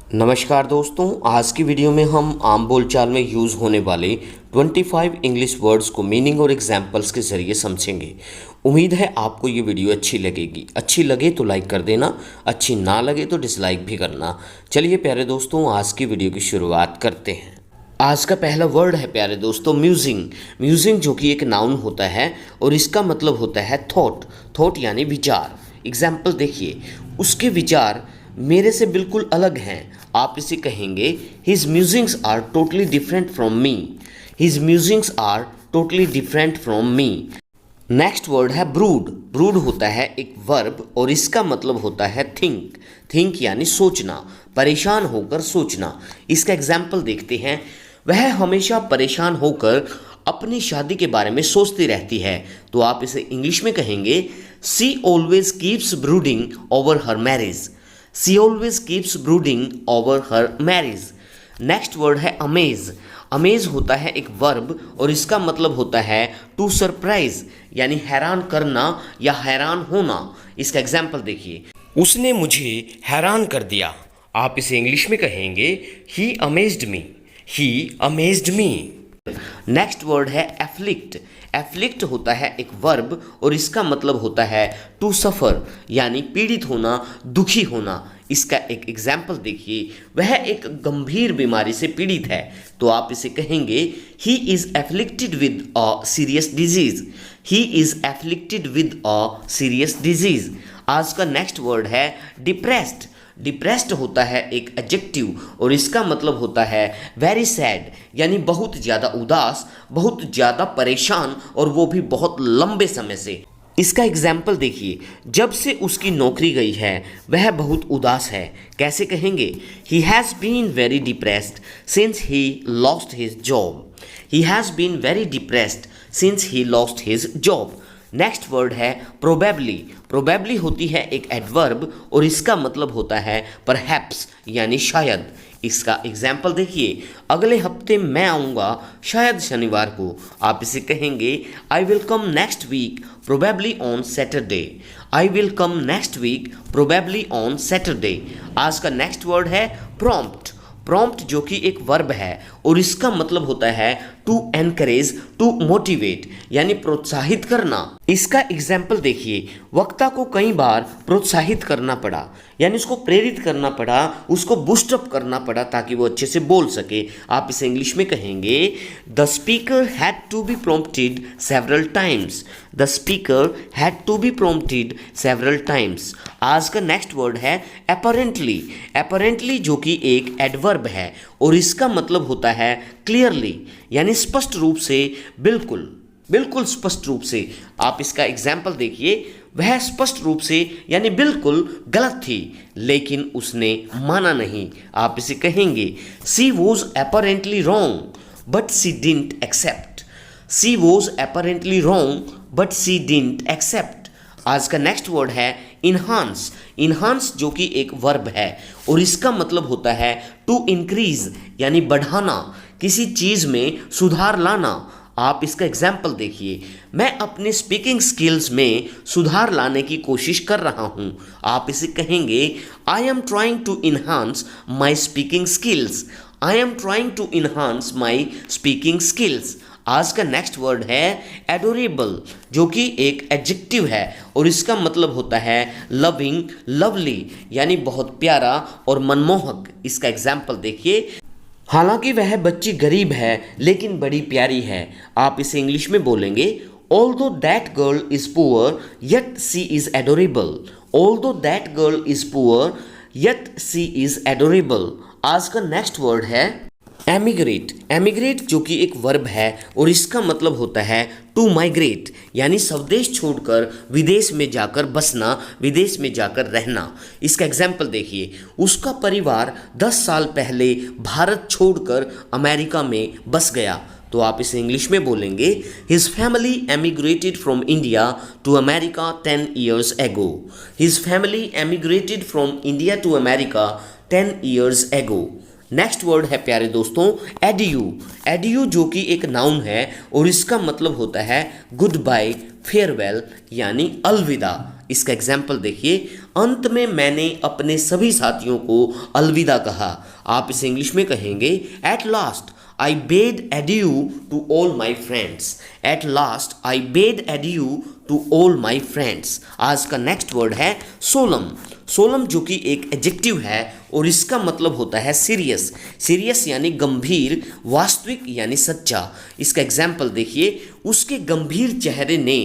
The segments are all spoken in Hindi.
नमस्कार दोस्तों, आज की वीडियो में हम आम बोलचाल में यूज़ होने वाले 25 इंग्लिश वर्ड्स को मीनिंग और एग्जाम्पल्स के ज़रिए समझेंगे। उम्मीद है आपको ये वीडियो अच्छी लगेगी। अच्छी लगे तो लाइक कर देना, अच्छी ना लगे तो डिसलाइक भी करना। चलिए प्यारे दोस्तों, आज की वीडियो की शुरुआत करते हैं। आज का पहला वर्ड है प्यारे दोस्तों म्यूजिंग। म्यूजिंग जो कि एक नाउन होता है और इसका मतलब होता है थॉट। थॉट यानी विचार। एग्जाम्पल देखिए, उसके विचार मेरे से बिल्कुल अलग हैं। आप इसे कहेंगे his musings are totally different from me. His musings are totally different from me. Next word है ब्रूड। ब्रूड होता है एक वर्ब और इसका मतलब होता है थिंक। थिंक यानी सोचना, परेशान होकर सोचना। इसका एग्जाम्पल देखते हैं। वह हमेशा परेशान होकर अपनी शादी के बारे में सोचती रहती है। तो आप इसे इंग्लिश में कहेंगे she always keeps brooding over her marriage. She always keeps brooding over her marriage. Next word है अमेज। अमेज होता है एक वर्ब और इसका मतलब होता है टू सरप्राइज यानी हैरान करना या हैरान होना। इसका एग्जाम्पल देखिए, उसने मुझे हैरान कर दिया। आप इसे इंग्लिश में कहेंगे ही अमेज्ड मी। ही अमेज्ड मी। नेक्स्ट वर्ड है एफ्लिक्ट। एफ्लिक्ट होता है एक वर्ब और इसका मतलब होता है टू सफ़र यानी पीड़ित होना, दुखी होना। इसका एक एग्जाम्पल देखिए, वह एक गंभीर बीमारी से पीड़ित है। तो आप इसे कहेंगे he is afflicted with a serious disease. He is afflicted with a serious disease. आज का नेक्स्ट वर्ड है डिप्रेस्ड। डिप्रेस्ड होता है एक एडजेक्टिव और इसका मतलब होता है वेरी सैड यानी बहुत ज़्यादा उदास, बहुत ज़्यादा परेशान और वो भी बहुत लंबे समय से। इसका एग्जाम्पल देखिए, जब से उसकी नौकरी गई है वह बहुत उदास है। कैसे कहेंगे? He has been very depressed since he lost his job. He has been very depressed since he lost his job. Next word है प्रोबेबली। प्रोबेबली होती है एक एडवर्ब और इसका मतलब होता है परहैप्स यानी शायद। इसका एग्जाम्पल देखिए, अगले हफ्ते मैं आऊँगा, शायद शनिवार को। आप इसे कहेंगे I will come next week probably on Saturday. I will come next week probably on Saturday. आज का नेक्स्ट वर्ड है प्रॉम्प्ट। प्रॉम्प्ट जो कि एक वर्ब है और इसका मतलब होता है टू एनकरेज, टू मोटिवेट यानी प्रोत्साहित करना। इसका एग्जाम्पल देखिए, वक्ता को कई बार प्रोत्साहित करना पड़ा यानी उसको प्रेरित करना पड़ा, उसको बूस्टअप करना पड़ा ताकि वो अच्छे से बोल सके। आप इसे इंग्लिश में कहेंगे the speaker had to be prompted several times. The speaker had to be prompted several times. आज का नेक्स्ट वर्ड है अपरेंटली। अपरेंटली जो कि एक एडवर्ब है और इसका मतलब होता है क्लियरली यानी स्पष्ट रूप से, बिल्कुल बिल्कुल स्पष्ट रूप से। आप इसका एग्जाम्पल देखिए, वह स्पष्ट रूप से यानी बिल्कुल गलत थी लेकिन उसने माना नहीं। आप इसे कहेंगे she was apparently wrong but she didn't accept. She was apparently wrong but she didn't accept. आज का नेक्स्ट वर्ड है इन्हांस। इन्हांस जो कि एक वर्ब है और इसका मतलब होता है टू इंक्रीज यानी बढ़ाना, किसी चीज़ में सुधार लाना। आप इसका एग्जाम्पल देखिए, मैं अपने स्पीकिंग स्किल्स में सुधार लाने की कोशिश कर रहा हूँ। आप इसे कहेंगे I am trying to enhance my speaking skills. I am trying to enhance my speaking skills. आज का नेक्स्ट वर्ड है एडोरेबल जो कि एक एडजेक्टिव है और इसका मतलब होता है लविंग, लवली यानी बहुत प्यारा और मनमोहक। इसका एग्जाम्पल देखिए, हालांकि वह बच्ची गरीब है लेकिन बड़ी प्यारी है। आप इसे इंग्लिश में बोलेंगे although that girl is poor yet she is adorable. Although that girl is poor yet she is adorable. आज का नेक्स्ट वर्ड है एमिग्रेट। एमिग्रेट जो कि एक वर्ब है और इसका मतलब होता है टू माइग्रेट यानी स्वदेश छोड़कर विदेश में जाकर बसना, विदेश में जाकर रहना। इसका एग्जाम्पल देखिए, उसका परिवार 10 साल पहले भारत छोड़कर अमेरिका में बस गया। तो आप इसे इंग्लिश में बोलेंगे his family emigrated from India to America 10 years ago। His family emigrated from India to America 10 years ago। Next word है प्यारे दोस्तों एडियू। एडियू जो कि एक नाउन है और इसका मतलब होता है गुड बाय, फेयरवेल यानी अलविदा। इसका एग्जाम्पल देखिए, अंत में मैंने अपने सभी साथियों को अलविदा कहा। आप इसे इंग्लिश में कहेंगे at last I bade adieu to all my friends. At last, I bade adieu to all my friends. आज का नेक्स्ट वर्ड है सोलम। सोलम जो कि एक एडजेक्टिव है और इसका मतलब होता है सीरियस। सीरियस यानी गंभीर, वास्तविक यानी सच्चा। इसका एग्जाम्पल देखिए, उसके गंभीर चेहरे ने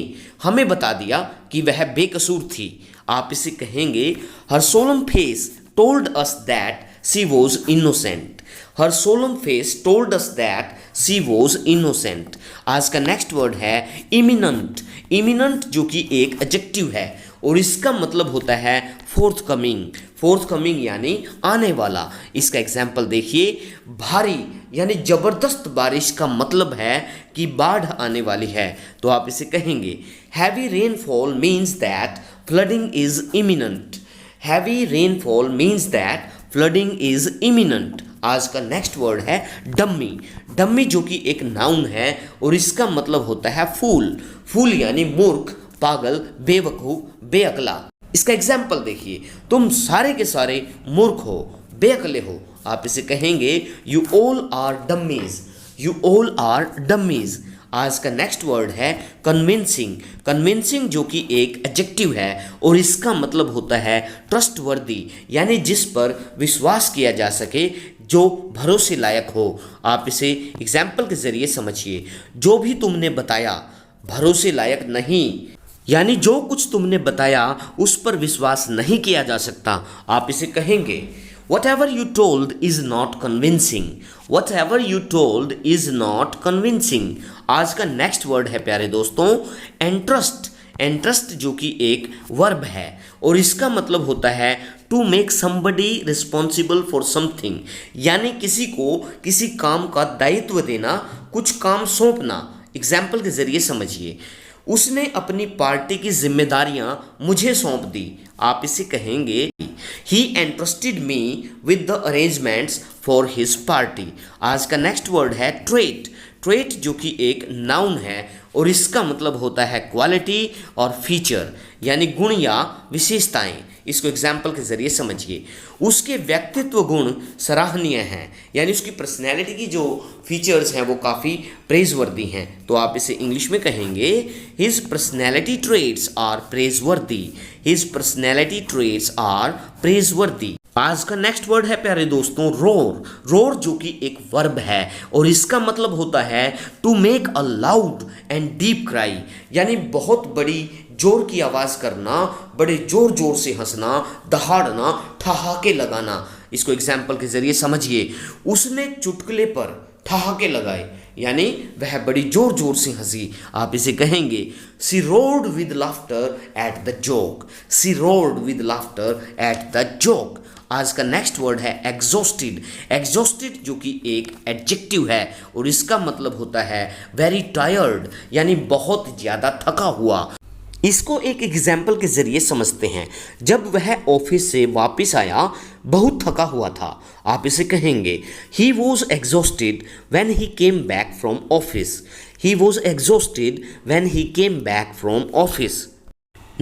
हमें बता दिया कि वह बेकसूर थी। आप इसे कहेंगे her solemn face told us that she was innocent. Her solemn face told us that she was innocent. आज का नेक्स्ट वर्ड है imminent. imminent जो कि एक एडजेक्टिव है और इसका मतलब होता है फोर्थ कमिंग। फोर्थ कमिंग यानी आने वाला। इसका एग्जाम्पल देखिए, भारी यानी जबरदस्त बारिश का मतलब है कि बाढ़ आने वाली है। तो आप इसे कहेंगे heavy rainfall means that flooding is imminent. Heavy rainfall means that flooding is imminent. आज का नेक्स्ट वर्ड है डम्मी। डम्मी जो कि एक नाउन है और इसका मतलब होता है फूल। फूल यानी मूर्ख, पागल, बेवकूफ, बेअकला। इसका एग्जाम्पल देखिए, तुम सारे के सारे मूर्ख हो, बेअकले हो। आप इसे कहेंगे you all are dummies. You all are dummies. आज का नेक्स्ट वर्ड है कन्विंसिंग। कन्विंसिंग जो कि एक एडजेक्टिव है और इसका मतलब होता है ट्रस्टवर्दी यानी जिस पर विश्वास किया जा सके, जो भरोसे लायक हो। आप इसे एग्जाम्पल के जरिए समझिए, जो भी तुमने बताया भरोसे लायक नहीं, यानी जो कुछ तुमने बताया उस पर विश्वास नहीं किया जा सकता। आप इसे कहेंगे Whatever you told is not convincing. Whatever you told is not convincing. आज का नेक्स्ट वर्ड है प्यारे दोस्तों entrust. entrust जो कि एक वर्ब है और इसका मतलब होता है to make somebody responsible for something, यानी किसी को किसी काम का दायित्व देना, कुछ काम सौंपना। एग्जाम्पल के जरिए समझिए, उसने अपनी पार्टी की जिम्मेदारियां मुझे सौंप दी। आप इसे कहेंगे He entrusted me with the arrangements for his party. आज का नेक्स्ट वर्ड है trait. trait जो कि एक नाउन है और इसका मतलब होता है क्वालिटी और फीचर यानी गुण या विशेषताएं। इसको एग्जाम्पल के जरिए समझिए, उसके व्यक्तित्व गुण सराहनीय हैं, यानी उसकी पर्सनैलिटी की जो फीचर्स हैं वो काफ़ी प्रेजवर्दी हैं। तो आप इसे इंग्लिश में कहेंगे his personality traits are praiseworthy. His personality traits are praiseworthy. आज का नेक्स्ट वर्ड है प्यारे दोस्तों रोर। रोर जो कि एक वर्ब है और इसका मतलब होता है to make a loud and deep cry, यानी बहुत बड़ी जोर की आवाज़ करना, बड़े जोर जोर से हंसना, दहाड़ना, ठहाके लगाना। इसको एग्जाम्पल के जरिए समझिए, उसने चुटकुले पर ठहाके लगाए, यानी वह बड़ी जोर जोर से हंसी। आप इसे कहेंगे she roared with laughter at the joke. She roared with laughter at the joke. आज का नेक्स्ट वर्ड है एग्जॉस्टेड। एग्जॉस्टेड जो कि एक एडजेक्टिव है और इसका मतलब होता है वेरी टायर्ड, यानी बहुत ज़्यादा थका हुआ। इसको एक एग्जाम्पल के जरिए समझते हैं, जब वह ऑफिस से वापस आया बहुत थका हुआ था। आप इसे कहेंगे he was exhausted when he came back from office. He was exhausted when he came back from office.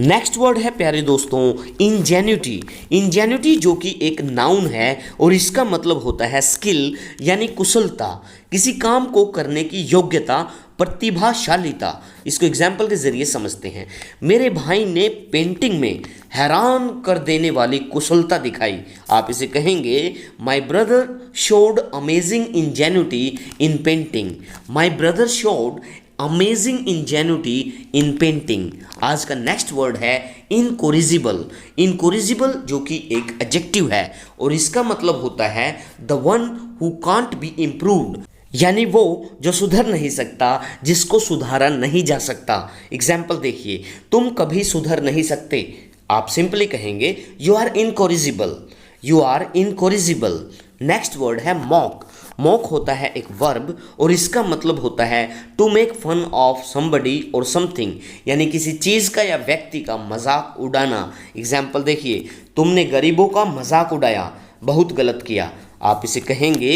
Next word है प्यारे दोस्तों इंजेन्युटी। इंजेन्युटी जो कि एक नाउन है और इसका मतलब होता है स्किल यानी कुशलता, किसी काम को करने की योग्यता, प्रतिभाशालीता। इसको एग्जाम्पल के जरिए समझते हैं, मेरे भाई ने पेंटिंग में हैरान कर देने वाली कुशलता दिखाई। आप इसे कहेंगे my brother showed amazing ingenuity in painting. My brother showed amazing ingenuity in painting. आज का नेक्स्ट वर्ड है इनकोरिजिबल। इनकोरिजिबल जो कि एक एडजेक्टिव है और इसका मतलब होता है the one who can't be improved, यानी वो जो सुधर नहीं सकता, जिसको सुधारा नहीं जा सकता। एग्जाम्पल देखिए, तुम कभी सुधर नहीं सकते। आप सिंपली कहेंगे you are incorrigible. You are incorrigible. Next word है मॉक। मॉक होता है एक वर्ब और इसका मतलब होता है to make fun of somebody और समथिंग, यानी किसी चीज़ का या व्यक्ति का मजाक उड़ाना। एग्जाम्पल देखिए, तुमने गरीबों का मजाक उड़ाया, बहुत गलत किया। आप इसे कहेंगे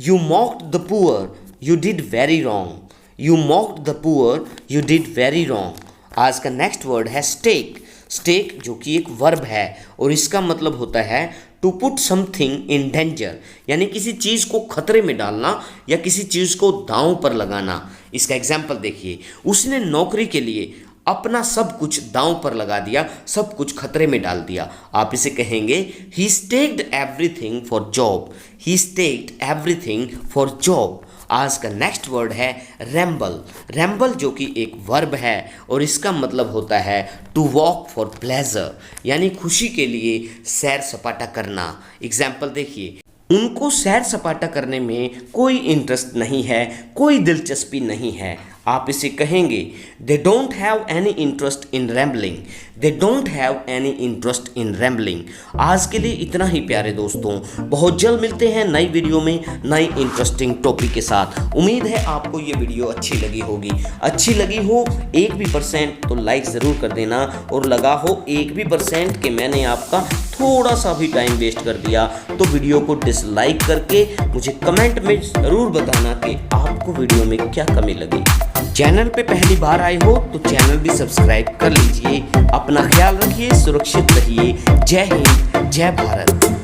you mocked the poor, you did very wrong. You mocked the poor, you did very wrong. आज का नेक्स्ट वर्ड है स्टेक। स्टेक जो कि एक वर्ब है और इसका मतलब होता है to put something in danger, यानी किसी चीज़ को खतरे में डालना या किसी चीज़ को दांव पर लगाना। इसका एग्जाम्पल देखिए, उसने नौकरी के लिए अपना सब कुछ दांव पर लगा दिया, सब कुछ खतरे में डाल दिया। आप इसे कहेंगे he staked everything for job, he staked everything for job. आज का नेक्स्ट वर्ड है रैम्बल। रैम्बल जो कि एक वर्ब है और इसका मतलब होता है टू वॉक फॉर प्लेजर, यानी खुशी के लिए सैर सपाटा करना। एग्जाम्पल देखिए, उनको सैर सपाटा करने में कोई इंटरेस्ट नहीं है, कोई दिलचस्पी नहीं है। आप इसे कहेंगे they don't have any interest in rambling, they don't have any interest in rambling. आज के लिए इतना ही प्यारे दोस्तों, बहुत जल्द मिलते हैं नई वीडियो में नई इंटरेस्टिंग टॉपिक के साथ। उम्मीद है आपको ये वीडियो अच्छी लगी होगी। अच्छी लगी हो 1% तो लाइक ज़रूर कर देना, और लगा हो 1% कि मैंने आपका थोड़ा सा भी टाइम वेस्ट कर दिया तो वीडियो को डिसलाइक करके मुझे कमेंट में ज़रूर बताना कि आपको वीडियो में क्या कमी लगी। चैनल पे पहली बार आए हो तो चैनल भी सब्सक्राइब कर लीजिए। अपना ख्याल रखिए, सुरक्षित रहिए। जय हिंद, जय भारत।